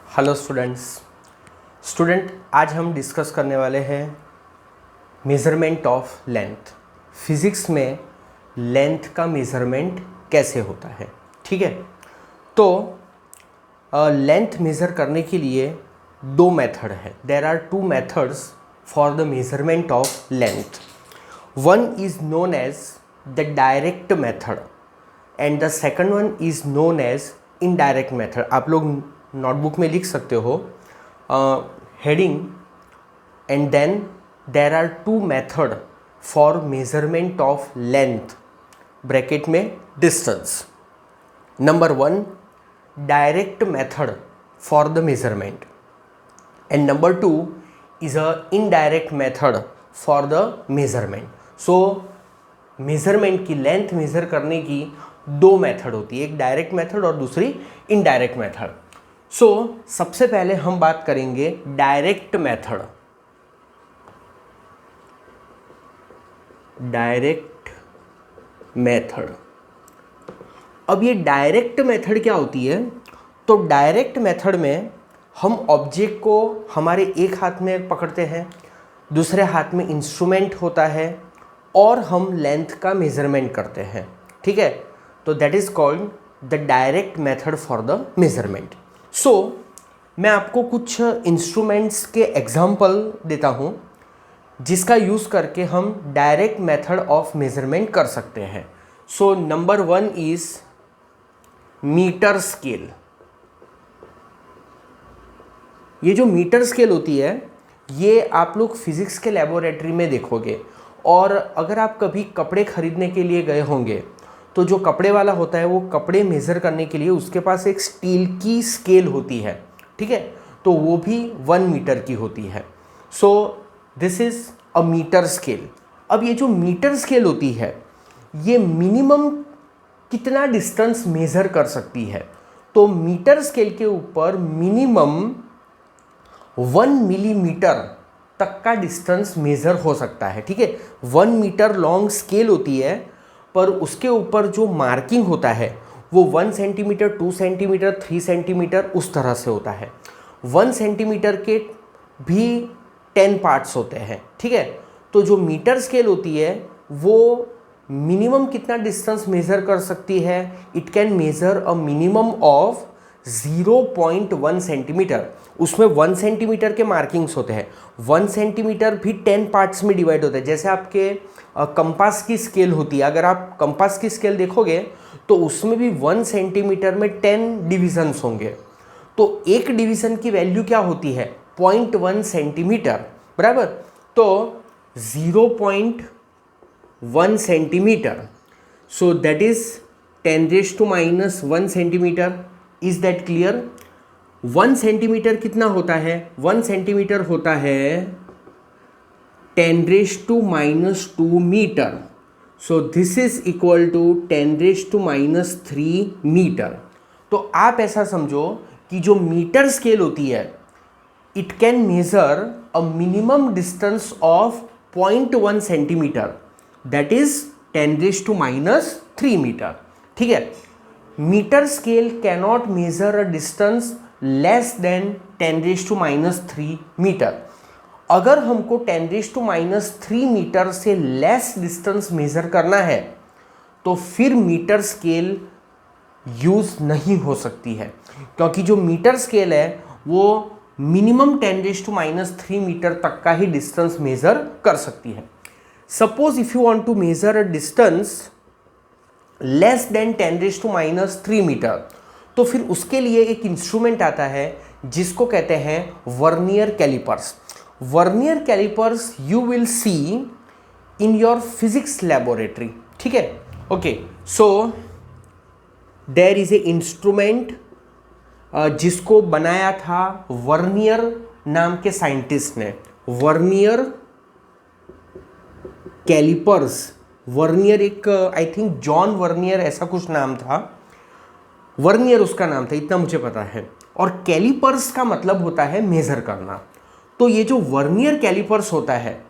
Hello student आज हम discuss करने वाले हैं मेज़रमेंट ऑफ लेंथ। फिज़िक्स में लेंथ का मेज़रमेंट कैसे होता है। ठीक है, तो लेंथ मेज़र करने के लिए दो मेथड है। There are two methods for the measurement of length. One is known as the direct method and the second one is known as indirect method. आप लोग नोटबुक में लिख सकते हो heading and then there are two method for measurement of length bracket में distance. Number one direct method for the measurement and number two is a indirect method for the measurement. So measurement की length major करने की दो method होती है, एक direct method और दूसरी इनडायरेक्ट मेथड। सो सबसे पहले हम बात करेंगे डायरेक्ट मेथड। डायरेक्ट मेथड, अब ये डायरेक्ट मेथड क्या होती है? तो डायरेक्ट मेथड में हम ऑब्जेक्ट को हमारे एक हाथ में पकड़ते हैं, दूसरे हाथ में इंस्ट्रूमेंट होता है और हम लेंथ का मेजरमेंट करते हैं। ठीक है, तो that is called the direct method for the measurement. So मैं आपको कुछ इंस्ट्रूमेंट्स के एग्जाम्पल देता हूँ जिसका यूज़ करके हम डायरेक्ट मेथड ऑफ मेजरमेंट कर सकते हैं। So number one is metre scale. ये जो मीटर स्केल होती है ये आप लोग फिजिक्स के लेबोरेटरी में देखोगे, और अगर आप कभी कपड़े खरीदने के लिए गए होंगे तो जो कपड़े वाला होता है वो कपड़े मेज़र करने के लिए उसके पास एक स्टील की स्केल होती है। ठीक है, तो वो भी 1 मीटर की होती है। So this is a metre scale. अब ये जो मीटर स्केल होती है ये मिनिमम कितना डिस्टेंस मेज़र कर सकती है? तो मीटर स्केल के ऊपर मिनिमम 1 मिलीमीटर तक का डिस्टेंस मेज़र हो सकता है। ठीक है, 1 मीटर लॉन्ग स्केल होती है, पर उसके ऊपर जो मार्किंग होता है वो 1 सेंटीमीटर, 2 सेंटीमीटर, 3 सेंटीमीटर उस तरह से होता है। 1 सेंटीमीटर के भी 10 पार्ट्स होते हैं। ठीक है, तो जो मीटर स्केल होती है वो मिनिमम कितना डिस्टेंस मेज़र कर सकती है? It can measure a minimum of 0.1 centimetre. उसमें 1 सेंटीमीटर के मार्किंग्स होते हैं। 1 सेंटीमीटर भी 10 पार्ट्स में डिवाइड होता है। जैसे आपके कंपास की स्केल होती है, अगर आप कंपास की स्केल देखोगे तो उसमें भी 1 सेंटीमीटर में 10 डिविजन्स होंगे। तो एक डिवीज़न की वैल्यू क्या होती है? 0.1 सेंटीमीटर, बराबर। तो 0.1 centimetre, so that is 10⁻⁻1 centimetre. Is that clear? 1 centimetre कितना होता है? 1 सेंटीमीटर होता है 10⁻² metre. So this is equal to 10⁻³ metre. तो आप ऐसा समझो कि जो मीटर स्केल होती है it can measure a minimum distance of 0.1 centimetre, that is 10⁻³ metre. ठीक है, metre scale cannot measure a distance less than 10⁻³ metre. अगर हमको 10⁻³ मीटर से लेस डिस्टेंस मेजर करना है तो फिर मीटर स्केल यूज़ नहीं हो सकती है, क्योंकि जो मीटर स्केल है वो मिनिमम 10⁻³ मीटर तक का ही डिस्टेंस मेजर कर सकती है। Suppose if you want to measure a distance less than 10⁻³ metre, तो फिर उसके लिए एक इंस्ट्रूमेंट आता है जिसको कहते हैं vernier callipers. Vernier callipers you will see in your physics laboratory. ठीक है, okay. So there is a instrument जिसको बनाया था वर्नियर नाम के साइंटिस्ट ने। वर्नियर कैलिपर्स, वर्नियर एक आई थिंक जॉन वर्नियर ऐसा कुछ नाम था, वर्नियर उसका नाम था, इतना मुझे पता है। और कैलिपर्स का मतलब होता है मेजर करना। तो ये जो वर्नियर कैलिपर्स होता है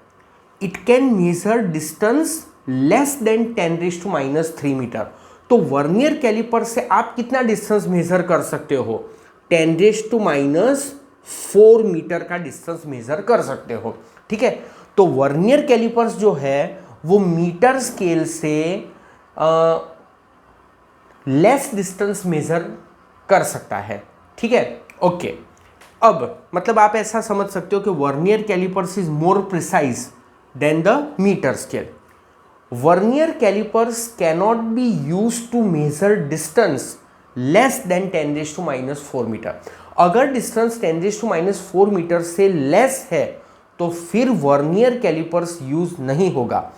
it can measure distance less than 10⁻³ metre. तो वर्नियर कैलिपर से आप कितना डिस्टेंस मेजर कर सकते हो? 10⁻⁴ मीटर का डिस्टेंस मेजर कर सकते हो। ठीक है, तो वर्नियर कैलिपर्स जो है वो मीटर स्केल से लेस डिस्टेंस मेजर कर सकता है। ठीक है, ओके। अब मतलब आप ऐसा समझ सकते हो कि vernier callipers is more precise than the metre scale. Vernier callipers cannot be used to measure distance less than 10⁻⁴ metre. अगर डिस्टेंस 10⁻⁴ मीटर से लेस है तो फिर वर्नियर कैलिपर्स यूज नहीं होगा।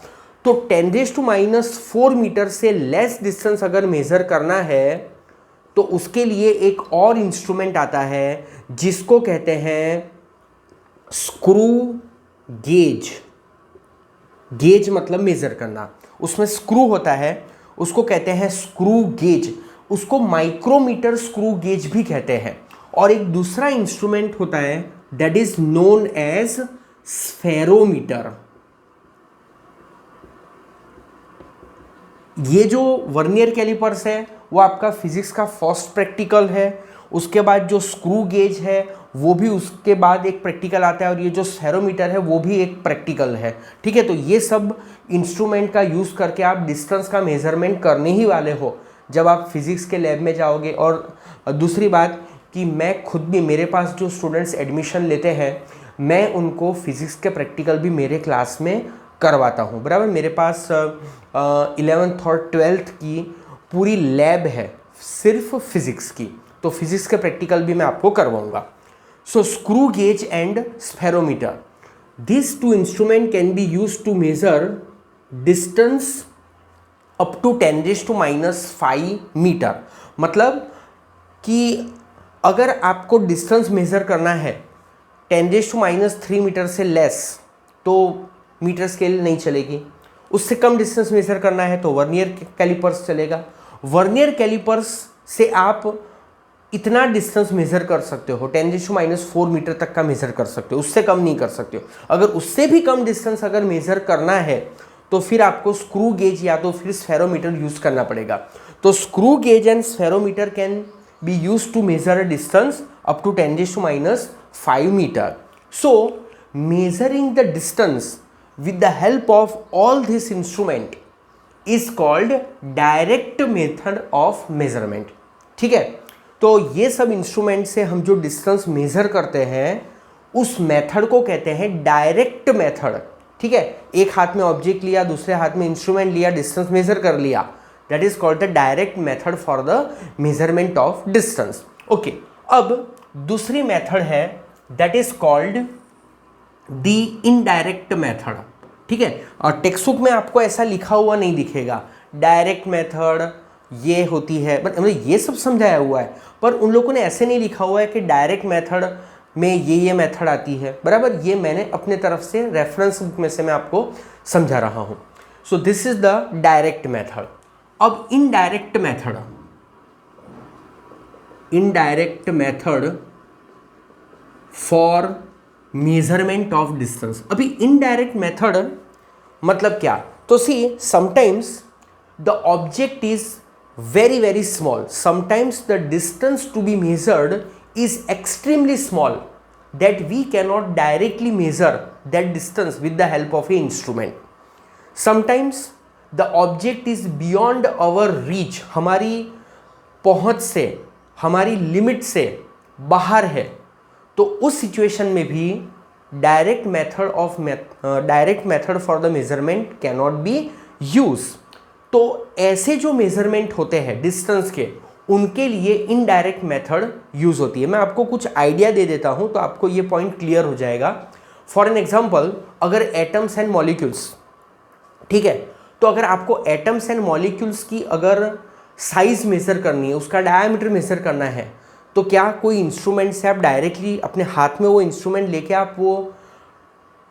तो 10⁻⁴ मीटर से लेस डिस्टेंस अगर मेजर करना है तो उसके लिए एक और इंस्ट्रूमेंट आता है जिसको कहते हैं स्क्रू गेज। गेज मतलब मेजर करना, उसमें स्क्रू होता है, उसको कहते हैं स्क्रू गेज। उसको माइक्रोमीटर स्क्रू गेज भी कहते हैं। और एक दूसरा इंस्ट्रूमेंट होता है that is known as spherometer. ये जो वर्नियर कैलिपर्स है वो आपका फिजिक्स का फर्स्ट प्रैक्टिकल है। उसके बाद जो स्क्रू गेज है वो भी उसके बाद एक प्रैक्टिकल आता है, और ये जो स्फेरोमीटर है वो भी एक प्रैक्टिकल है। ठीक है, तो ये सब इंस्ट्रूमेंट का यूज़ करके आप डिस्टेंस का मेजरमेंट करने ही वाले हो जब आप फिजिक्स के लैब में जाओगे। और दूसरी बात कि मैं खुद भी, मेरे पास जो स्टूडेंट्स एडमिशन लेते हैं, मैं उनको फिजिक्स के प्रैक्टिकल भी मेरे क्लास में करवाता हूँ। बराबर, मेरे पास 11th और 12th की पूरी लैब है सिर्फ फिजिक्स की, तो फिजिक्स के प्रैक्टिकल भी मैं आपको करवाऊंगा। So screw gauge and spherometer, this two instrument can be use to measure distance up to 10⁻⁵ metre. मतलब कि अगर आपको डिस्टेंस मेजर करना है 10⁻³ मीटर से लेस तो मीटर स्केल नहीं चलेगी। उससे कम डिस्टेंस मेजर करना है तो वर्नियर कैलिपर्स चलेगा। वर्नियर कैलिपर्स से आप इतना डिस्टेंस मेजर कर सकते हो, 10⁻⁴ मीटर तक का मेजर कर सकते हो, उससे कम नहीं कर सकते हो। अगर उससे भी कम डिस्टेंस अगर मेजर करना है तो फिर आपको स्क्रू गेज या तो फिर स्फेरोमीटर यूज करना पड़ेगा। तो screw gauge and spherometer can be use to measure a distance up to 10⁻⁵ metre. So measuring the distance with the help of all this instrument is called direct method of measurement। ठीक है, तो ये सब instrument से हम जो distance measure करते हैं उस मेथड को कहते हैं डायरेक्ट मेथड। ठीक है, एक हाथ में ऑब्जेक्ट लिया, दूसरे हाथ में इंस्ट्रूमेंट लिया, डिस्टेंस मेजर कर लिया, that is called the direct method for the measurement of distance. Okay, अब दूसरी मेथड है that is called the indirect method. ठीक है, और टेक्स्ट बुक में आपको ऐसा लिखा हुआ नहीं दिखेगा, डायरेक्ट मेथड ये होती है, मतलब ये सब समझाया हुआ है, पर उन लोगों ने ऐसे नहीं लिखा हुआ है कि डायरेक्ट मेथड में ये मेथड आती है। बराबर, ये मैंने अपने तरफ से रेफरेंस बुक में से मैं आपको समझा रहा हूँ। So this is the direct method. अब indirect method for measurement of distance. अभी इनडायरेक्ट मेथड मतलब क्या, तो see sometimes the object is very small, sometimes the distance to be measured is extremely small that we cannot directly measure that distance with the help of an instrument. Sometimes the object is beyond our reach, हमारी पहुंच से, हमारी limit से बाहर है, तो उस situation में भी direct method for the measurement cannot be use. तो ऐसे जो मेजरमेंट होते हैं डिस्टेंस के, उनके लिए इनडायरेक्ट मेथड यूज होती है। मैं आपको कुछ आइडिया दे देता हूं तो आपको ये पॉइंट क्लियर हो जाएगा। फॉर एन एग्जांपल, अगर एटम्स एंड मॉलिक्यूल्स, ठीक है, तो अगर आपको एटम्स एंड मॉलिक्यूल्स की अगर साइज मेजर करनी है, उसका डायमीटर मेजर करना है, तो क्या कोई इंस्ट्रूमेंट से आप डायरेक्टली अपने हाथ में वो इंस्ट्रूमेंट लेके आप वो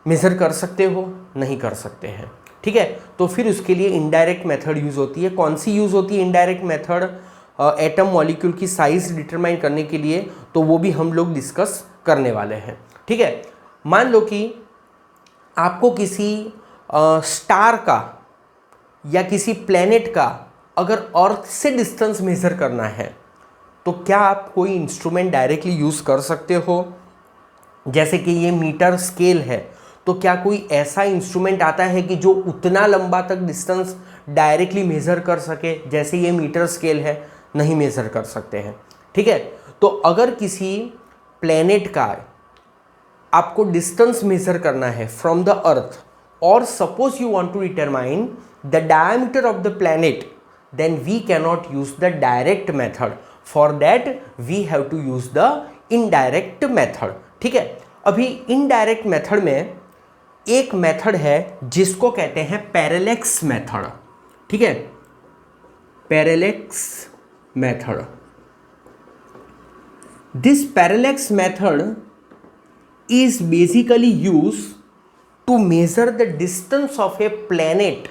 मेजर कर सकते हो? नहीं कर सकते हैं। ठीक है, तो फिर उसके लिए इनडायरेक्ट मेथड यूज होती है। कौन सी यूज होती है इनडायरेक्ट मेथड एटम मॉलिक्यूल की साइज डिटरमाइन करने के लिए? तो वो भी हम लोग डिस्कस करने वाले हैं। ठीक है, मान लो कि आपको किसी स्टार का या किसी प्लेनेट का अगर अर्थ से डिस्टेंस मेजर करना है, तो क्या आप कोई इंस्ट्रूमेंट डायरेक्टली यूज़ कर सकते हो? जैसे कि ये मीटर स्केल है, तो क्या कोई ऐसा इंस्ट्रूमेंट आता है कि जो उतना लंबा तक डिस्टेंस डायरेक्टली मेज़र कर सके जैसे ये मीटर स्केल है? नहीं मेज़र कर सकते हैं, ठीक है। तो अगर किसी प्लेनेट का आपको डिस्टेंस मेज़र करना है फ्रॉम द अर्थ, और suppose you want to determine the diameter of the planet, then we cannot use the direct method, for that we have to use the indirect method, ठीक है। अभी indirect method में एक method है जिसको कहते हैं पैरेलैक्स मेथड, ठीक है, parallax method. This parallax method is basically used to measure the distance of a planet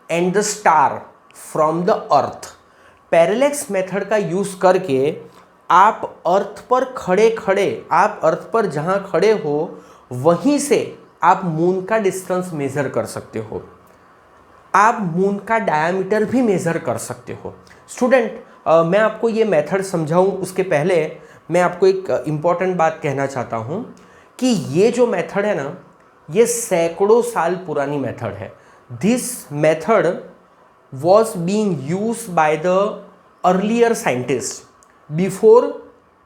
and the star from the earth. Parallax method का यूज़ करके आप अर्थ पर आप अर्थ पर जहाँ खड़े हो वहीं से आप मून का डिस्टेंस मेज़र कर सकते हो, आप मून का डायमीटर भी मेज़र कर सकते हो। स्टूडेंट, मैं आपको ये मेथड समझाऊं उसके पहले मैं आपको एक इम्पॉर्टेंट बात कहना चाहता हूँ कि ये जो मेथड है ना, ये सैकड़ों साल पुरानी मेथड है। This method was being used by the earlier scientist before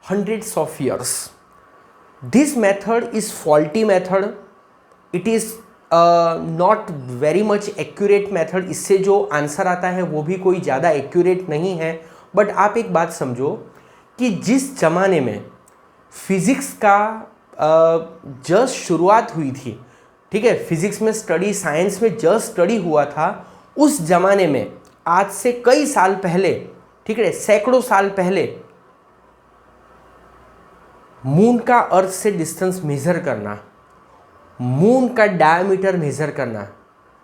hundreds of years. This method is faulty method, it is not very much accurate method. इससे जो आंसर आता है वो भी कोई ज़्यादा एक्यूरेट नहीं है। बट आप एक बात समझो कि जिस ज़माने में फिज़िक्स का जस्ट शुरुआत हुई थी, ठीक है, फिज़िक्स में स्टडी, साइंस में जस्ट स्टडी हुआ था, उस ज़माने में आज से कई साल पहले, ठीक है, सैकड़ों साल पहले मून का अर्थ से डिस्टेंस मेज़र करना, मून का डायमीटर मेज़र करना,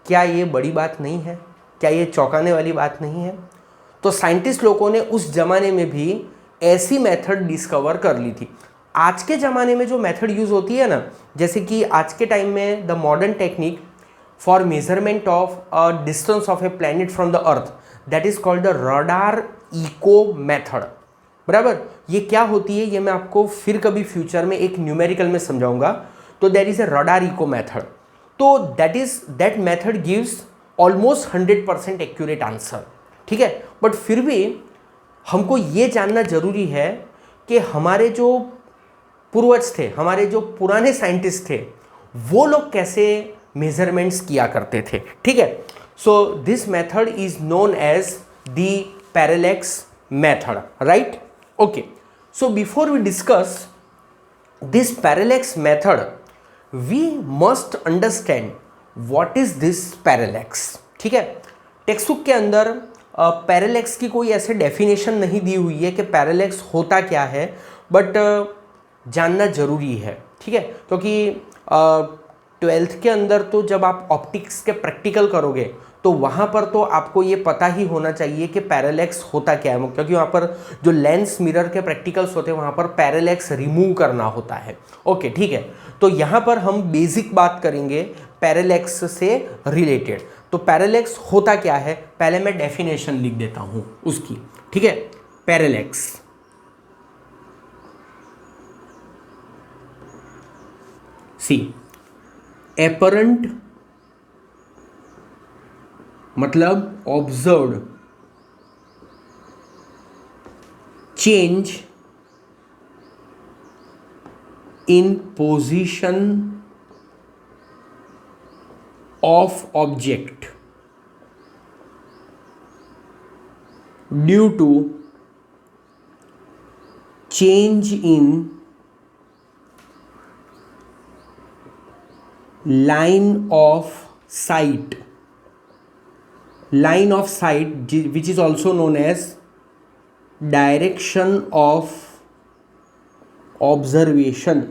क्या ये बड़ी बात नहीं है? क्या ये चौंकाने वाली बात नहीं है? तो साइंटिस्ट लोगों ने उस ज़माने में भी ऐसी मेथड डिस्कवर कर ली थी। आज के ज़माने में जो मेथड यूज़ होती है ना, जैसे कि आज के टाइम में the modern technique for measurement of a distance of a planet from the earth, that is called the radar echo method, बराबर। ये क्या होती है ये मैं आपको फिर कभी फ्यूचर में एक न्यूमेरिकल में समझाऊंगा। तो there is a radar echo method, तो that method gives almost 100% accurate answer, ठीक है। बट फिर भी हमको ये जानना ज़रूरी है कि हमारे जो पूर्वज थे, हमारे जो पुराने साइंटिस्ट थे, वो लोग कैसे मेजरमेंट्स किया करते थे, ठीक है। So this method is known as the parallax method, right? Okay, so before we discuss this parallax method we must understand what is this parallax, ठीक है। टेक्स्ट बुक के अंदर पैरेलैक्स की कोई ऐसे डेफिनेशन नहीं दी हुई है कि पैरेलैक्स होता क्या है, बट जानना ज़रूरी है, ठीक है। क्योंकि 12th के अंदर तो जब आप ऑप्टिक्स के प्रैक्टिकल करोगे तो वहाँ पर तो आपको ये पता ही होना चाहिए कि पैरेलैक्स होता क्या है, क्योंकि वहाँ पर जो लेंस मिरर के प्रैक्टिकल्स होते हैं वहाँ पर पैरेलैक्स रिमूव करना होता है। ओके, ठीक है। तो यहाँ पर हम बेसिक बात करेंगे पैरेलैक्स से रिलेटेड। तो पैरेलैक्स होता क्या है, पहले मैं डेफिनेशन लिख देता हूँ उसकी, ठीक है। पैरेलैक्स, सी, एपरेंट मतलब observed change in position of object due to change in line of sight, which is also known as direction of observation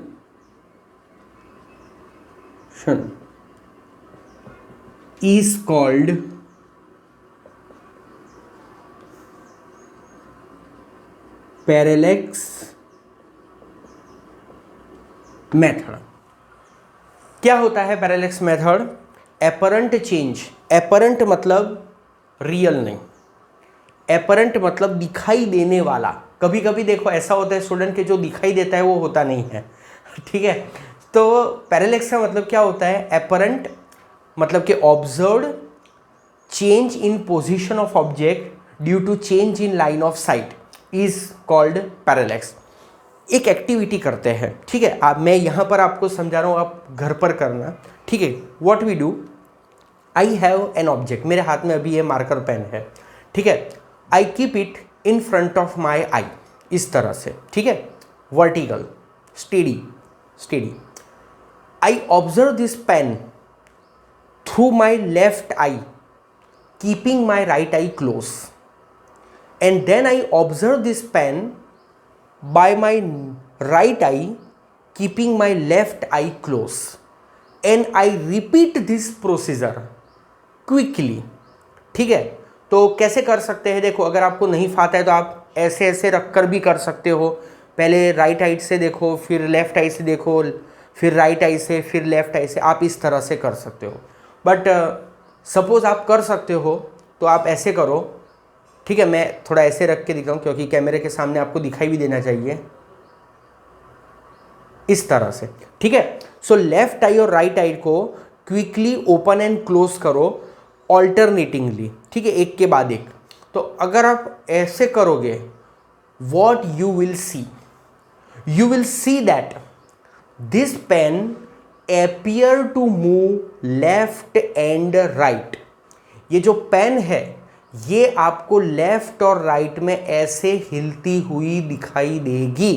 is called parallax method. क्या होता है parallax method? Apparent change, apparent मतलब real नहीं, apparent मतलब दिखाई देने वाला, कभी कभी देखो ऐसा होता है स्टूडेंट के जो दिखाई देता है वो होता नहीं है, ठीक है। तो पैरेलैक्स का मतलब क्या होता है, एपरेंट मतलब कि observed change in position of object due to change in line of sight is called parallax. एक एक्टिविटी करते हैं, ठीक है, आप मैं यहाँ पर आपको समझा रहा हूँ, आप घर पर करना, ठीक है। What we do, I have an object, मेरे हाथ में अभी ये मार्कर पेन है, ठीक है। I keep it in front of my eye, इस तरह से, ठीक है, vertical, steady steady. I observe this pen through my left eye keeping my right eye close, and then I observe this pen by my right eye keeping my left eye close, and I repeat this procedure quickly, ठीक है। तो कैसे कर सकते हैं, देखो अगर आपको नहीं आता है तो आप ऐसे ऐसे रख कर भी कर सकते हो। पहले राइट आई से देखो, फिर लेफ्ट आई से देखो, फिर राइट आई से, फिर लेफ्ट आई से, आप इस तरह से कर सकते हो। बट सपोज आप कर सकते हो तो आप ऐसे करो, ठीक है। मैं थोड़ा ऐसे रख के दिखाऊं क्योंकि कैमरे के सामने आपको दिखाई भी देना चाहिए, इस तरह से, ठीक है। सो लेफ्ट आई और राइट आई को क्विकली ओपन एंड क्लोज करो ऑल्टरनेटिंगली, ठीक है, एक के बाद एक। तो अगर आप ऐसे करोगे, what you will see that this pen appear to move left and right। ये जो पेन है ये आपको लेफ्ट और राइट में ऐसे हिलती हुई दिखाई देगी।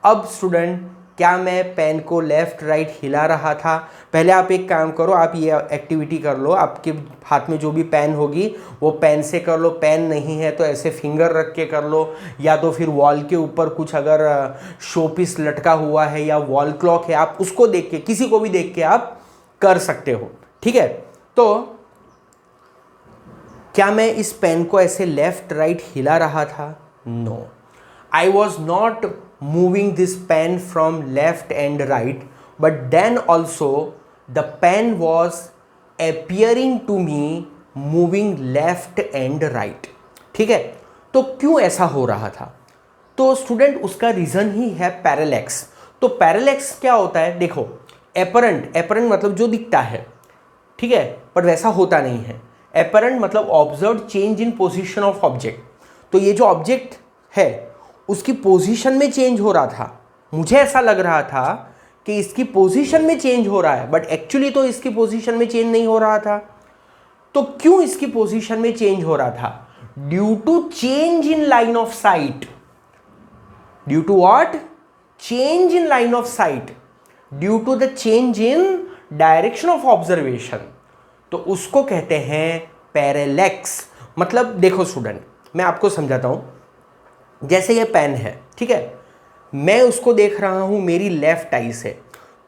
अब स्टूडेंट, क्या मैं पेन को लेफ्ट राइट हिला रहा था? पहले आप एक काम करो, आप ये एक्टिविटी कर लो, आपके हाथ में जो भी पेन होगी वो पेन से कर लो, पेन नहीं है तो ऐसे फिंगर रख के कर लो, या तो फिर वॉल के ऊपर कुछ अगर शोपीस लटका हुआ है या वॉल क्लॉक है, आप उसको देख के, किसी को भी देख के आप कर सकते हो, ठीक है। तो क्या मैं इस पेन को ऐसे लेफ्ट राइट हिला रहा था? No, I was not moving this pen from left and right, but then also the pen was appearing to me moving left and right, ठीक है। तो क्यों ऐसा हो रहा था? तो स्टूडेंट उसका रीजन ही है पैरेलैक्स। तो पैरेलैक्स क्या होता है, देखो एपरेंट मतलब जो दिखता है, ठीक है, पर वैसा होता नहीं है। एपरेंट मतलब observe change in position of object. तो ये जो ऑब्जेक्ट है उसकी पोजीशन में चेंज हो रहा था, मुझे ऐसा लग रहा था कि इसकी पोजीशन में चेंज हो रहा है, बट एक्चुअली तो इसकी पोजीशन में चेंज नहीं हो रहा था। तो क्यों इसकी पोजीशन में चेंज हो रहा था? Due to change in line of sight. Due to what? Change in line of sight, due to the change in direction of observation. तो उसको कहते हैं पैरेलैक्स। मतलब देखो स्टूडेंट, मैं आपको समझाता हूं। जैसे ये पेन है, ठीक है, मैं उसको देख रहा हूं मेरी लेफ्ट आई से।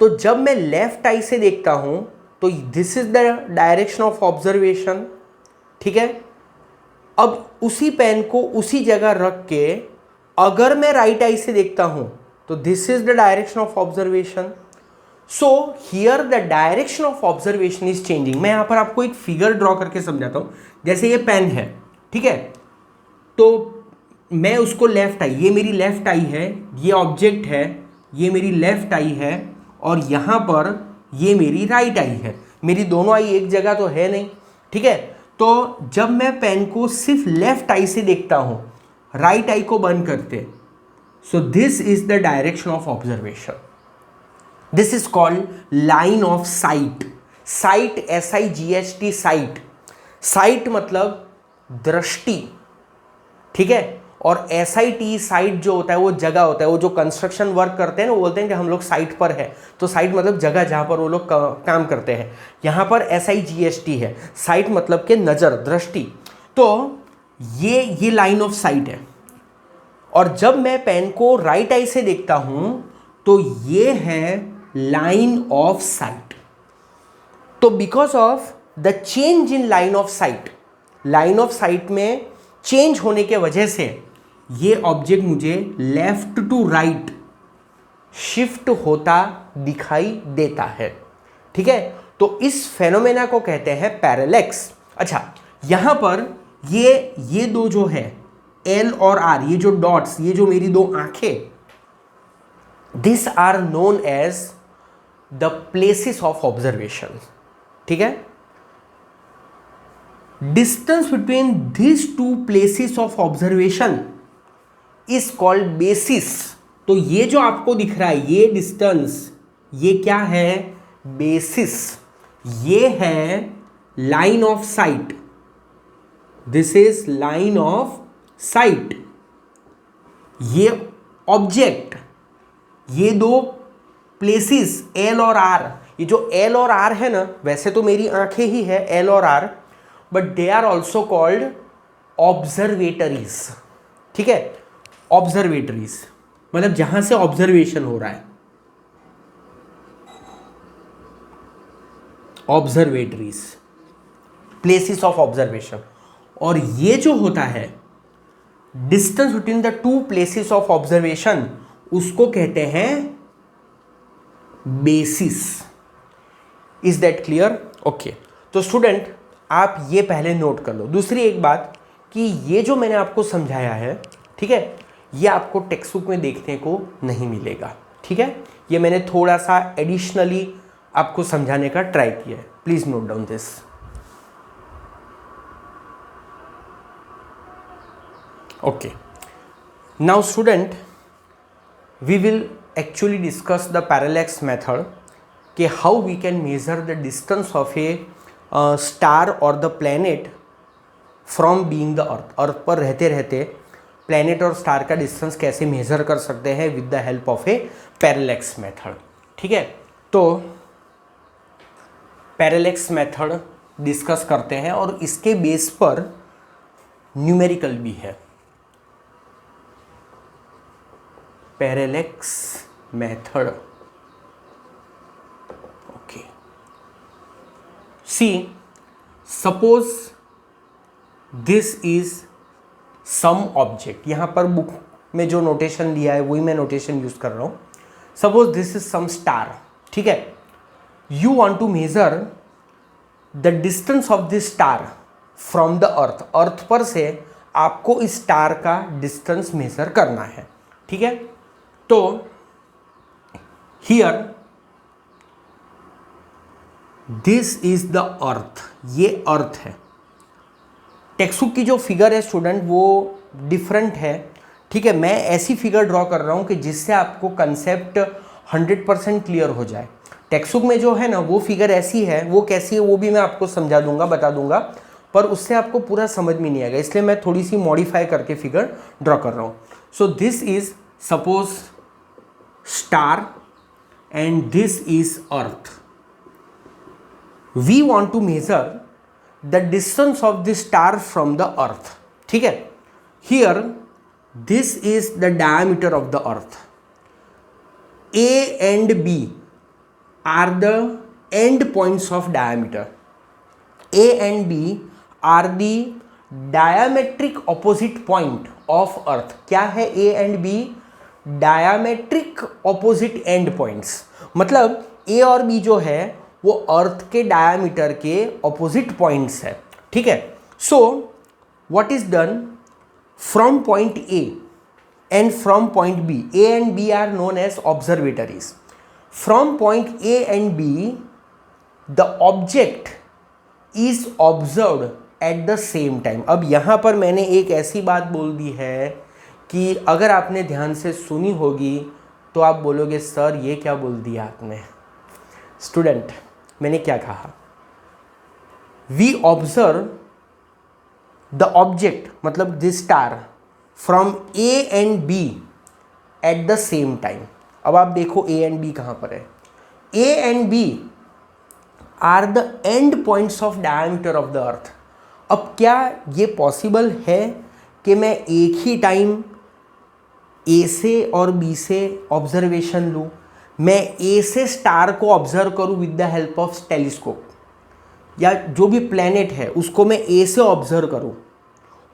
तो जब मैं लेफ्ट आई से देखता हूं तो this is the direction of observation, ठीक है। अब उसी पेन को उसी जगह रख के अगर मैं राइट आई से देखता हूं तो this is the direction of observation. So here the direction of observation is changing. मैं यहां पर आपको एक फिगर ड्रॉ करके समझाता हूं। जैसे ये पेन है, ठीक है, तो मैं उसको लेफ्ट आई, ये मेरी लेफ्ट आई है, ये ऑब्जेक्ट है, ये मेरी लेफ्ट आई है, और यहाँ पर ये मेरी राइट आई है। मेरी दोनों आई एक जगह तो है नहीं, ठीक है। तो जब मैं पेन को सिर्फ लेफ्ट आई से देखता हूँ, राइट आई को बंद करते, सो this is the direction of observation. This is called line of site. Site, SIGHT, site. Site मतलब दृष्टि, ठीक है। और SIT, साइट जो होता है वो जगह होता है। वो जो कंस्ट्रक्शन वर्क करते हैं ना, वो बोलते हैं कि हम लोग साइट पर है। तो साइट मतलब जगह जहाँ पर वो लोग काम करते हैं। यहाँ पर SIGHT है, साइट मतलब के नज़र, दृष्टि। तो ये लाइन ऑफ साइट है। और जब मैं पेन को राइट आई से देखता हूँ तो ये है लाइन ऑफ साइट। तो because of the change in line of site, line of site में चेंज होने के वजह से ये ऑब्जेक्ट मुझे लेफ्ट टू राइट शिफ्ट होता दिखाई देता है, ठीक है। तो इस फेनोमेना को कहते हैं पैरेलैक्स। अच्छा, यहां पर ये दो जो है एल और आर, ये जो डॉट्स, ये जो मेरी दो आंखें, this are known as the places of observation. ठीक है, distance between this two places of observation is called basis. तो ये जो आपको दिख रहा है ये डिस्टेंस, ये क्या है? बेसिस। ये है line of site, this is line of site. ये ऑब्जेक्ट, ये दो प्लेसेस एल और आर, ये जो एल और आर है ना, वैसे तो मेरी आंखें ही है एल और R, but they are also called observatories. ठीक है, ऑब्जर्वेटरीज मतलब जहां से ऑब्जर्वेशन हो रहा है, ऑब्जर्वेटरीज, प्लेसेस ऑफ ऑब्जर्वेशन। और ये जो होता है distance between the to places of observation, उसको कहते हैं basis. Is that clear? Okay, तो स्टूडेंट आप ये पहले नोट कर लो। दूसरी एक बात कि ये जो मैंने आपको समझाया है, ठीक है, ये आपको टेक्स्ट बुक में देखने को नहीं मिलेगा। ठीक है, ये मैंने थोड़ा सा एडिशनली आपको समझाने का ट्राई किया है। Please note down this. Okay, now student we will actually discuss the parallax method कि how we can measure the distance of a star or the planet from being the earth। अर्थ पर रहते रहते planet और star का distance कैसे measure कर सकते हैं with the help of a parallax method। ठीक है, तो parallax method डिस्कस करते हैं और इसके बेस पर न्यूमेरिकल भी है। Parallax method, okay. See, suppose this is some object, यहां पर बुक में जो नोटेशन दिया है वही मैं नोटेशन यूज कर रहा हूं। Suppose this is some star. ठीक है, you want to measure the distance of this star from the earth. Earth पर से आपको इस स्टार का डिस्टेंस मेजर करना है। ठीक है, तो here this is the earth, ये अर्थ है। टेक्स्ट की जो फिगर है स्टूडेंट वो डिफरेंट है। ठीक है, मैं ऐसी फिगर ड्रॉ कर रहा हूं कि जिससे आपको कंसेप्ट 100% क्लियर हो जाए। टेक्स्ट में जो है ना वो फिगर ऐसी है, वो कैसी है वो भी मैं आपको समझा दूंगा, बता दूंगा, पर उससे आपको पूरा समझ में नहीं आएगा, इसलिए मैं थोड़ी सी मॉडिफाई करके फिगर ड्रॉ कर रहा हूं। सो this is suppose star and this is earth. We want to measure the distance of this star from the earth. ठीक है, here this is the diameter of the earth. A and B are the end points of diameter. A and B are the diametric opposite point of earth. क्या है A and B? Diametric opposite end points. मतलब A और B जो है वो अर्थ के diameter के opposite points है। ठीक है, so what is done from point A and from point B, A and B are known as observatories. From point A and B the object is observed at the same time. अब यहां पर मैंने एक ऐसी बात बोल दी है कि अगर आपने ध्यान से सुनी होगी तो आप बोलोगे सर ये क्या बोल दिया आपने। स्टूडेंट, मैंने क्या कहा? वी ऑब्जर्व द ऑब्जेक्ट मतलब this star from A and B at the same time. अब आप देखो ए एंड बी कहाँ पर है। A and B are the end points of diameter of the earth. अब क्या ये पॉसिबल है कि मैं एक ही टाइम ए से और बी से ऑब्जर्वेशन लूँ? मैं ए से स्टार को ऑब्जर्व करूँ with the help of telescope, या जो भी प्लैनेट है उसको मैं ए से ऑब्जर्व करूँ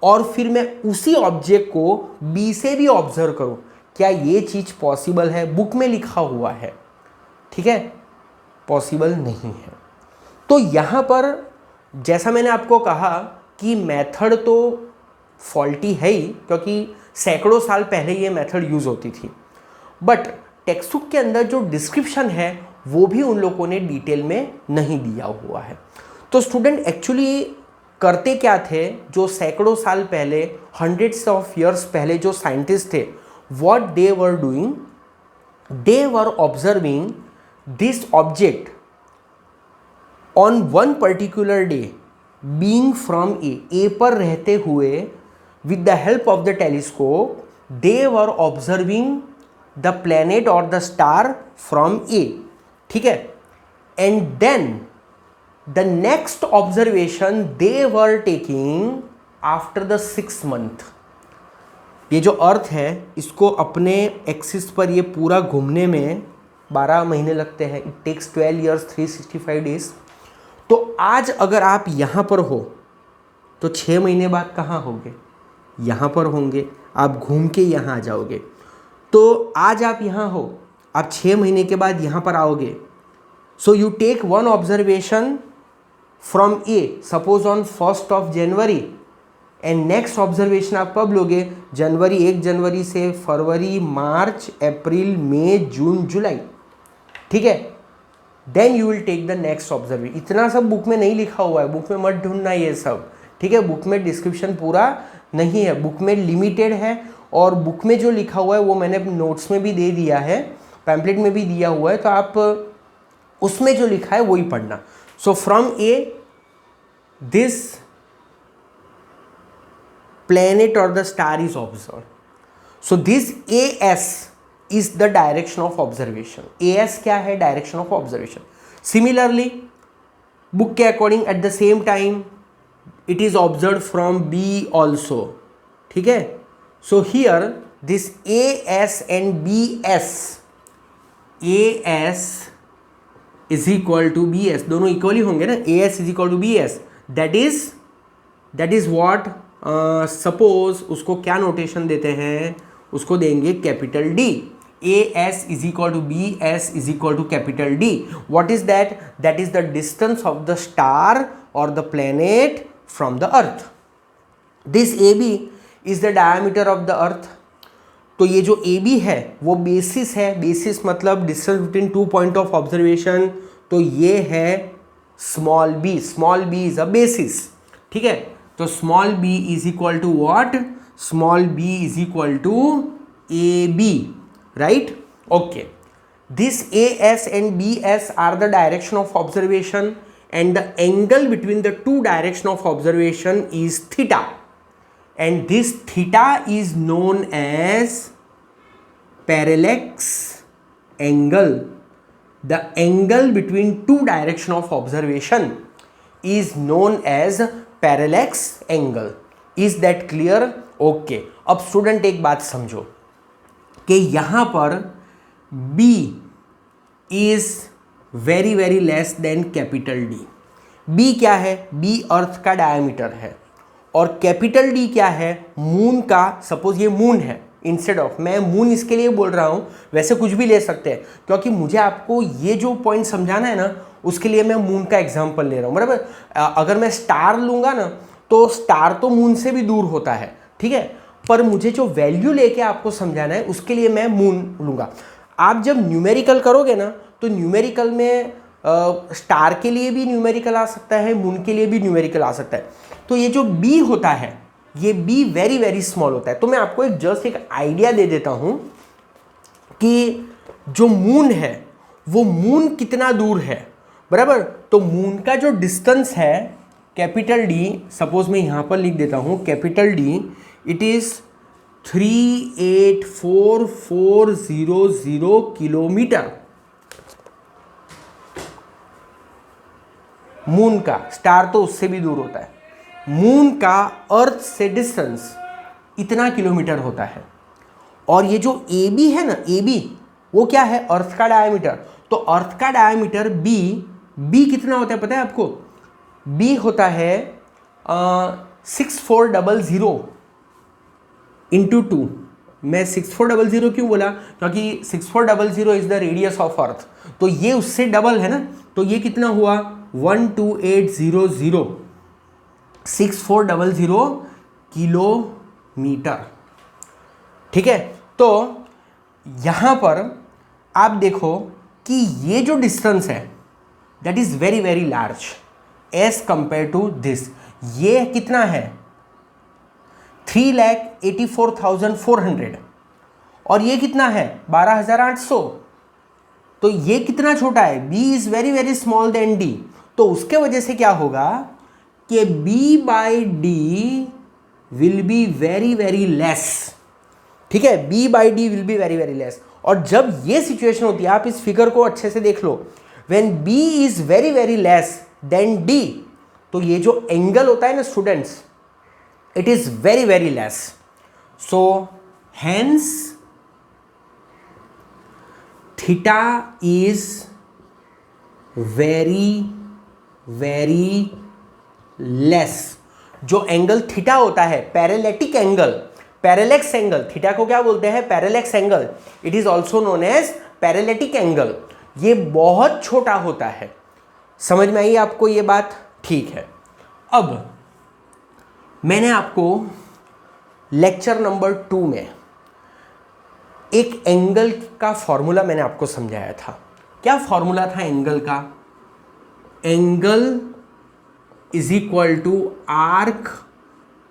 और फिर मैं उसी ऑब्जेक्ट को बी से भी ऑब्जर्व करूँ? क्या ये चीज़ पॉसिबल है? बुक में लिखा हुआ है, ठीक है, पॉसिबल नहीं है। तो यहाँ पर जैसा मैंने आपको कहा कि मेथड तो फॉल्टी है ही, क्योंकि सैकड़ों साल पहले ये मेथड यूज़ होती थी। बट टेक्स्ट बुक के अंदर जो डिस्क्रिप्शन है वो भी उन लोगों ने डिटेल में नहीं दिया हुआ है। तो स्टूडेंट एक्चुअली करते क्या थे, जो सैकड़ों साल पहले, हंड्रेड्स ऑफ ईयर्स पहले जो साइंटिस्ट थे, what they were doing, they were observing this object on one particular day being from A पर रहते हुए, with the help of the telescope they were observing the planet और the star from A, ठीक है। And then the next observation they were taking after the 6 month. ये जो अर्थ है इसको अपने एक्सिस पर ये पूरा घूमने में 12 महीने लगते हैं। It takes 12 years 365 days. तो आज अगर आप यहाँ पर हो तो 6 महीने बाद कहाँ होंगे, यहाँ पर होंगे। आप घूम के यहाँ आ जाओगे। तो आज आप यहाँ हो, आप 6 महीने के बाद यहाँ पर आओगे। So you take one observation from A, suppose on 1 January, and next observation आप कब लोगे, 1 जनवरी से फरवरी, मार्च, अप्रैल, मई, जून, जुलाई, ठीक है। Then you will take the next observation. इतना सब बुक में नहीं लिखा हुआ है, बुक में मत ढूंढना ये सब, ठीक है। बुक में डिस्क्रिप्शन पूरा नहीं है, बुक में लिमिटेड है। और बुक में जो लिखा हुआ है वो मैंने नोट्स में भी दे दिया है, पैम्पलेट में भी दिया हुआ है, तो आप उसमें जो लिखा है वही पढ़ना। So from A this planet or the star is observed. So this AS is the direction of observation. AS क्या है, direction of observation. Similarly, book के according at the same time it is observed from B also, ठीक है। So here this AS and BS, AS is equal to BS, दोनों equally होंगे ना, AS is equal to BS, that is what suppose उसको क्या notation देते हैं, उसको देंगे capital D. A S is equal to B S is equal to capital D. What is that, that is the distance of the star और the planet from the earth. This A B is the diameter of the earth. तो ये जो ए B है वो basis है, basis मतलब distance between 2 point of observation. तो ये है small B is a basis, ठीक है। तो small b is equal to what, small b is equal to A B, right, okay. This A S and B S are the direction of observation and the angle between the two direction of observation is theta, and this theta is known as parallax angle. The angle between to direction of observation is known as parallax angle. Is that clear, okay. अब student एक बात समझो कि यहां पर B is very very less than capital D। B क्या है, B अर्थ का डायमीटर है, और कैपिटल D क्या है, मून का। सपोज ये मून है, इंस्टेड ऑफ, मैं मून इसके लिए बोल रहा हूं, वैसे कुछ भी ले सकते हैं, क्योंकि मुझे आपको ये जो पॉइंट समझाना है ना, उसके लिए मैं मून का एग्जांपल ले रहा हूँ, बराबर। अगर मैं स्टार लूँगा ना, तो स्टार तो मून से भी दूर होता है, ठीक है। पर मुझे जो वैल्यू लेके आपको समझाना है उसके लिए मैं मून लूँगा। आप जब न्यूमेरिकल करोगे ना, तो न्यूमेरिकल में स्टार के लिए भी न्यूमेरिकल आ सकता है, मून के लिए भी न्यूमेरिकल आ सकता है। तो ये जो बी होता है, ये बी वेरी वेरी स्मॉल होता है। तो मैं आपको एक आइडिया दे देता हूँ कि जो मून है वो मून कितना दूर है, बराबर। तो मून का जो डिस्टेंस है कैपिटल डी, सपोज मैं यहाँ पर लिख देता हूँ capital D, it is 384,400 kilometre. Moon का, स्टार तो उससे भी दूर होता है, मून का अर्थ से डिस्टेंस इतना किलोमीटर होता है। और ये जो ए बी है ना, ए बी वो क्या है, अर्थ का डायमीटर। तो अर्थ का डायमीटर बी कितना होता है पता है आपको, बी होता है 6400 इंटू 2। मैं 6400 क्यों बोला, क्योंकि 6400 is the radius of earth. तो ये उससे डबल है ना, तो ये कितना हुआ 12800। 6400 किलोमीटर। ठीक है, तो यहाँ पर आप देखो कि ये जो डिस्टेंस है that is very very large as compare to this. ये कितना है 3,84,400 और ये कितना है 12,800। तो ये कितना छोटा है, b is very very small than d। तो उसके वजह से क्या होगा कि b by D will be very very less. ठीक है, b by D will be very very less. और जब ये सिचुएशन होती है, आप इस फिगर को अच्छे से देख लो, when b is very very less than d, तो ये जो एंगल होता है ना students, it is very very less. So hence theta is very very less. जो एंगल थीटा होता है parallactic angle, parallax angle, theta को क्या बोलते हैं parallax angle, it is also known as parallactic angle. ये बहुत छोटा होता है। समझ में आई आपको ये बात? ठीक है, अब मैंने आपको लेक्चर नंबर 2 में एक एंगल का फॉर्मूला मैंने आपको समझाया था। क्या फॉर्मूला था एंगल का? Angle is equal to arc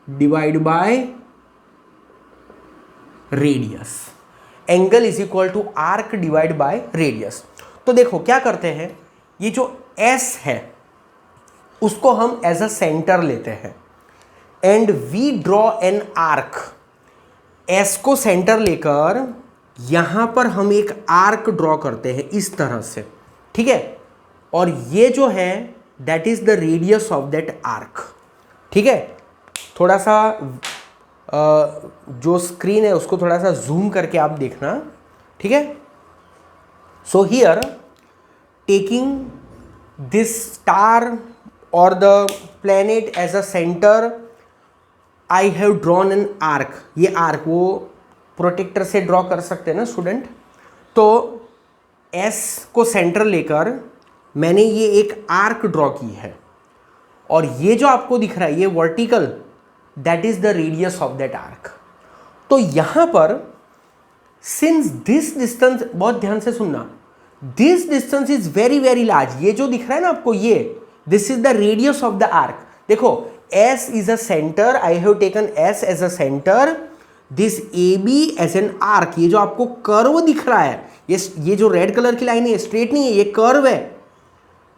divide by radius. Angle is equal to arc divide by radius. तो देखो क्या करते हैं, ये जो S है उसको हम एज अ सेंटर लेते हैं and we draw an arc. S को सेंटर लेकर यहां पर हम एक आर्क ड्रॉ करते हैं इस तरह से। ठीक है, और ये जो है that is the radius of that arc. ठीक है, थोड़ा सा जो स्क्रीन है उसको थोड़ा सा जूम करके आप देखना। ठीक है, so here taking this star और the planet as a centre, I have drawn an arc. ये आर्क वो प्रोटेक्टर से ड्रॉ कर सकते हैं ना स्टूडेंट। तो S को सेंटर लेकर मैंने ये एक आर्क ड्रॉ की है और ये जो आपको दिख रहा है ये vertical, that is the radius of that arc. तो यहां पर सिंस दिस डिस्टेंस, बहुत ध्यान से सुनना, this distance is very very large. ये जो दिख रहा है ना आपको, ये this is the radius of the arc. देखो S is a center, I have taken S as a center, this AB as an arc। ये जो आपको कर्व दिख रहा है, ये जो रेड कलर की लाइन है स्ट्रेट नहीं है, ये कर्व है।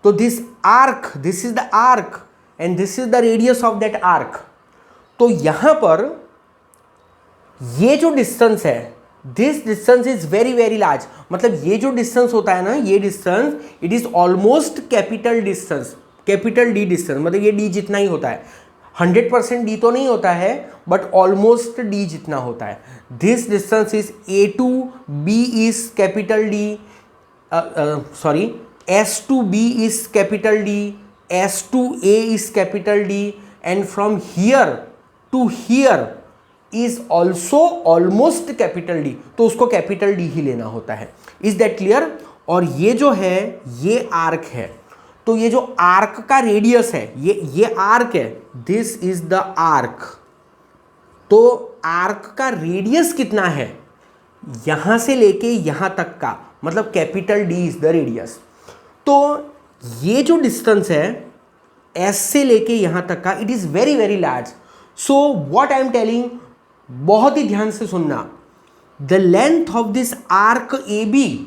तो this arc, this is the arc and this is the radius of that arc. तो यहां पर ये जो डिस्टेंस है, this distance is very very large. मतलब ये जो डिस्टेंस होता है ना, ये distance it is almost capital distance, capital D distance. मतलब ये D जितना ही होता है, 100% D तो नहीं होता है बट ऑलमोस्ट D जितना होता है। This distance is A to B is capital D, sorry S to B is capital D, S to A is capital D and from here to here is also almost capital D। तो उसको capital D ही लेना होता है। Is that clear? और ये जो है ये आर्क है, तो ये जो आर्क का रेडियस है, ये आर्क है, दिस इज द आर्क। तो आर्क का रेडियस कितना है यहां से लेके यहां तक का, मतलब capital D is the radius. तो ये जो डिस्टेंस है S से लेके यहां तक का, it is very very large. So what I am telling, बहुत ही ध्यान से सुनना, the length of this arc AB,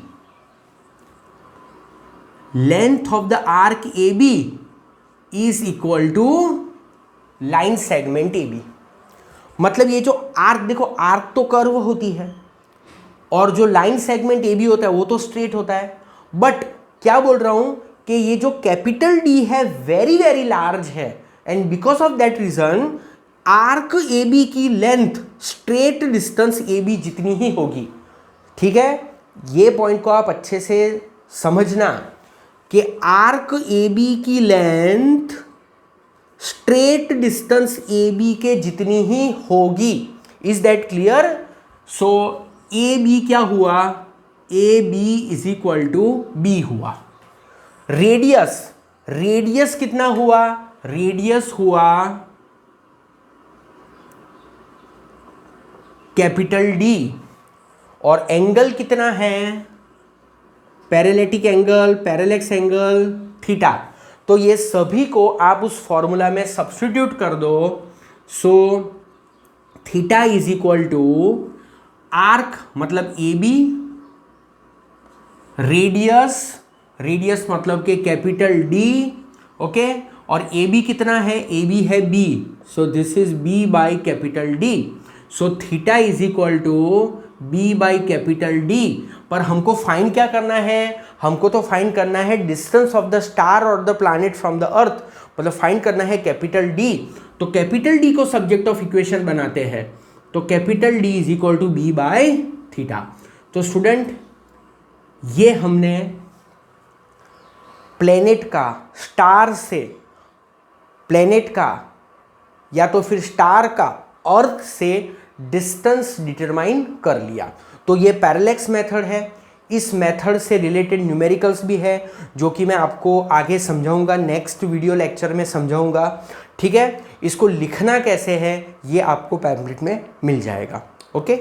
length of the arc AB is equal to line segment AB। मतलब ये जो आर्क, देखो आर्क तो कर्व होती है और जो लाइन सेगमेंट AB होता है वो तो स्ट्रेट होता है। बट क्या बोल रहा हूं कि ये जो कैपिटल D है वेरी वेरी लार्ज है and because of that reason arc AB की लेंथ स्ट्रेट डिस्टेंस AB जितनी ही होगी। ठीक है, ये पॉइंट को आप अच्छे से समझना कि आर्क AB की लेंथ स्ट्रेट डिस्टेंस AB के जितनी ही होगी। Is that clear? So AB क्या हुआ, AB is equal to B हुआ। रेडियस, रेडियस कितना हुआ, रेडियस हुआ कैपिटल डी, और एंगल कितना है, parallactic angle, parallax angle, theta. तो ये सभी को आप उस फॉर्मूला में सब्स्टिट्यूट कर दो। So theta is equal to arc मतलब ए बी, रेडियस, रेडियस मतलब के कैपिटल डी, ओके, और ए बी कितना है, ए बी है B, so this is B by capital D. So theta is equal to B by capital D. पर हमको find क्या करना है, हमको तो फाइंड करना है डिस्टेंस ऑफ द स्टार और the planet from the earth, मतलब फाइंड करना है कैपिटल डी। तो कैपिटल डी को सब्जेक्ट ऑफ इक्वेशन बनाते हैं, तो capital D is equal to B by theta. तो स्टूडेंट ये हमने प्लेनेट का, स्टार से प्लेनेट का या तो फिर स्टार का अर्थ से डिस्टेंस डिटरमाइन कर लिया। तो ये पैरेलैक्स मेथड है। इस मेथड से रिलेटेड न्यूमेरिकल्स भी है जो कि मैं आपको आगे समझाऊंगा, नेक्स्ट वीडियो लेक्चर में समझाऊंगा, ठीक है। इसको लिखना कैसे है ये आपको पैम्फलेट में मिल जाएगा, ओके।